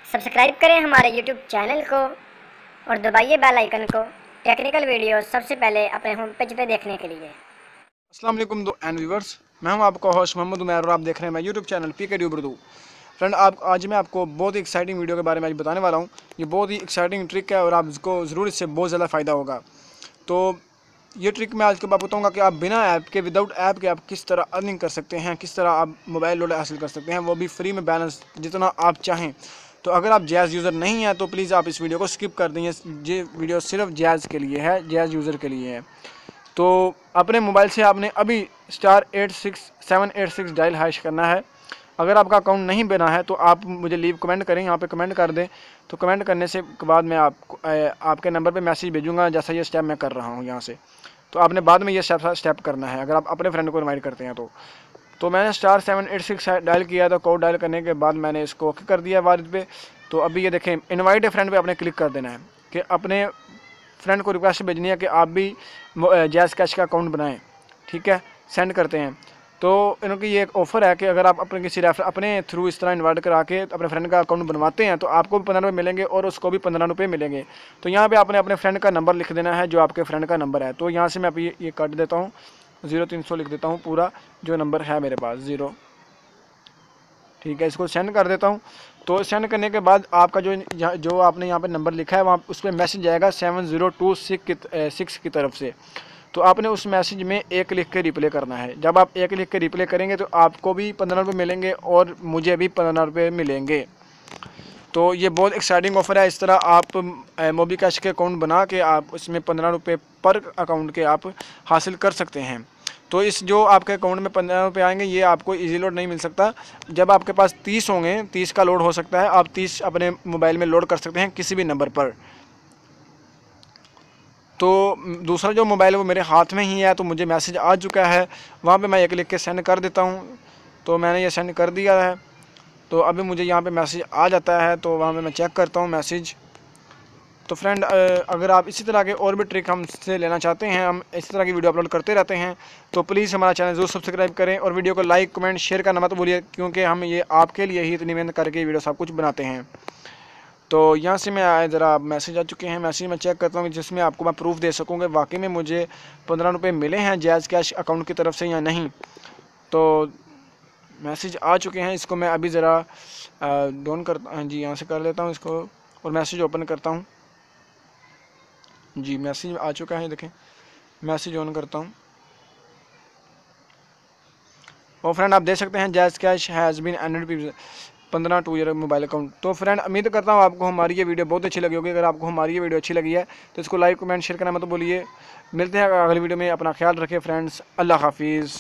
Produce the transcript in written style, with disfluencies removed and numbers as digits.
Subscribe करें हमारे YouTube channel को और दबाइए बेल आइकन को टेक्निकल वीडियो सबसे पहले अपने होम पेज पे देखने के लिए। अस्सलाम वालेकुम एंड व्यूवर्स, मैं हूं आपका होस्ट मोहम्मद उमैर और आप देख रहे हैं मेरा YouTube channel PKD Urdu. Friend, आज मैं आपको बहुत ही एक्साइटिंग वीडियो के बारे में आज बताने वाला हूं। ये बहुत ही एक्साइटिंग ट्रिक है और आपको ज़रूर इससे बहुत ज़्यादा फ़ायदा होगा। तो ये ट्रिक मैं आज के बाद बताऊँगा कि आप बिना ऐप के, विदाउट ऐप के आप किस तरह अर्निंग कर सकते हैं, किस तरह आप मोबाइल लोड हासिल कर सकते हैं, वो भी फ्री में, बैलेंस जितना आप चाहें। तो अगर आप जैज़ यूज़र नहीं हैं तो प्लीज़ आप इस वीडियो को स्किप कर देंगे। ये वीडियो सिर्फ जैज़ के लिए है, जैज़ यूज़र के लिए है। तो अपने मोबाइल से आपने अभी *86786 डायल हैश करना है। अगर आपका अकाउंट नहीं बना है तो आप मुझे लीव कमेंट करें, यहाँ पे कमेंट कर दें। तो कमेंट करने से के बाद मैं आपके नंबर पे मैसेज भेजूँगा, जैसा ये स्टेप मैं कर रहा हूँ यहाँ से। तो आपने बाद में ये स्टेप करना है अगर आप अपने फ्रेंड को इनवाइट करते हैं तो मैंने *786 डायल किया था। कोड डायल करने के बाद मैंने इसको ओके कर दिया वालिद पे। तो अभी ये देखें, इनवाइट ए फ्रेंड पे आपने क्लिक कर देना है कि अपने फ्रेंड को रिक्वेस्ट भेजनी है कि आप भी जैज़ कैश का अकाउंट बनाएं। ठीक है, सेंड करते हैं। तो इनकी ये एक ऑफ़र है कि अगर आप अपने किसी अपने थ्रू इस तरह इन्वाइट करा के अपने फ्रेंड का अकाउंट बनवाते हैं तो आपको भी 15 रुपये मिलेंगे और उसको भी 15 रुपये मिलेंगे। तो यहाँ पे आपने अपने फ्रेंड का नंबर लिख देना है, जो आपके फ्रेंड का नंबर है। तो यहाँ से मैं अभी ये काट देता हूँ, 0300 लिख देता हूँ पूरा जो नंबर है मेरे पास 0। ठीक है, इसको सेंड कर देता हूँ। तो सेंड करने के बाद आपका जो आपने यहाँ पे नंबर लिखा है वहाँ उस पर मैसेज जाएगा 7026 की तरफ से। तो आपने उस मैसेज में एक लिख के रिप्लाई करना है। जब आप एक लिख के रिप्लाई करेंगे तो आपको भी 15 रुपये मिलेंगे और मुझे भी 15 रुपये मिलेंगे। तो ये बहुत एक्साइटिंग ऑफ़र है। इस तरह आप मोबी कैश के अकाउंट बना के आप उसमें 15 रुपये पर अकाउंट के आप हासिल कर सकते हैं। तो इस जो आपके अकाउंट में 15 रुपये आएंगे, ये आपको इजी लोड नहीं मिल सकता। जब आपके पास 30 होंगे, 30 का लोड हो सकता है, आप 30 अपने मोबाइल में लोड कर सकते हैं किसी भी नंबर पर। तो दूसरा जो मोबाइल है वो मेरे हाथ में ही है, तो मुझे मैसेज आ चुका है, वहाँ पे मैं एक लिख के सेंड कर देता हूँ। तो मैंने ये सेंड कर दिया है। तो अभी मुझे यहाँ पे मैसेज आ जाता है, तो वहाँ पे मैं चेक करता हूँ मैसेज। तो फ्रेंड, अगर आप इसी तरह के और भी ट्रिक हमसे लेना चाहते हैं, हम इसी तरह की वीडियो अपलोड करते रहते हैं, तो प्लीज़ हमारा चैनल ज़रूर सब्सक्राइब करें और वीडियो को लाइक, कमेंट, शेयर करना मत भूलिए, क्योंकि हम ये आपके लिए ही इतनी मेहनत करके वीडियो सब कुछ बनाते हैं। तो यहाँ से मैं ज़रा मैसेज आ चुके हैं, मैसेज मैं चेक करता हूँ जिसमें आपको मैं प्रूफ दे सकूँगा वाकई में मुझे 15 रुपये मिले हैं जैज़ कैश अकाउंट की तरफ से या नहीं। तो मैसेज आ चुके हैं, इसको मैं अभी ज़रा डाउन करता, हाँ जी, यहाँ से कर लेता हूँ इसको और मैसेज ओपन करता हूँ। जी, मैसेज आ चुका है, देखें, मैसेज ऑन करता हूँ और फ्रेंड आप देख सकते हैं Jazz Cash has been added 15 to your mobile account. तो फ्रेंड, उम्मीद करता हूँ आपको हमारी ये वीडियो बहुत अच्छी लगी होगी। अगर आपको हमारी ये वीडियो अच्छी लगी है तो इसको लाइक, कमेंट, शेयर करना मत भूलिए। मिलते हैं अगली वीडियो में। अपना ख्याल रखें फ्रेंड्स, अल्लाह हाफिज़।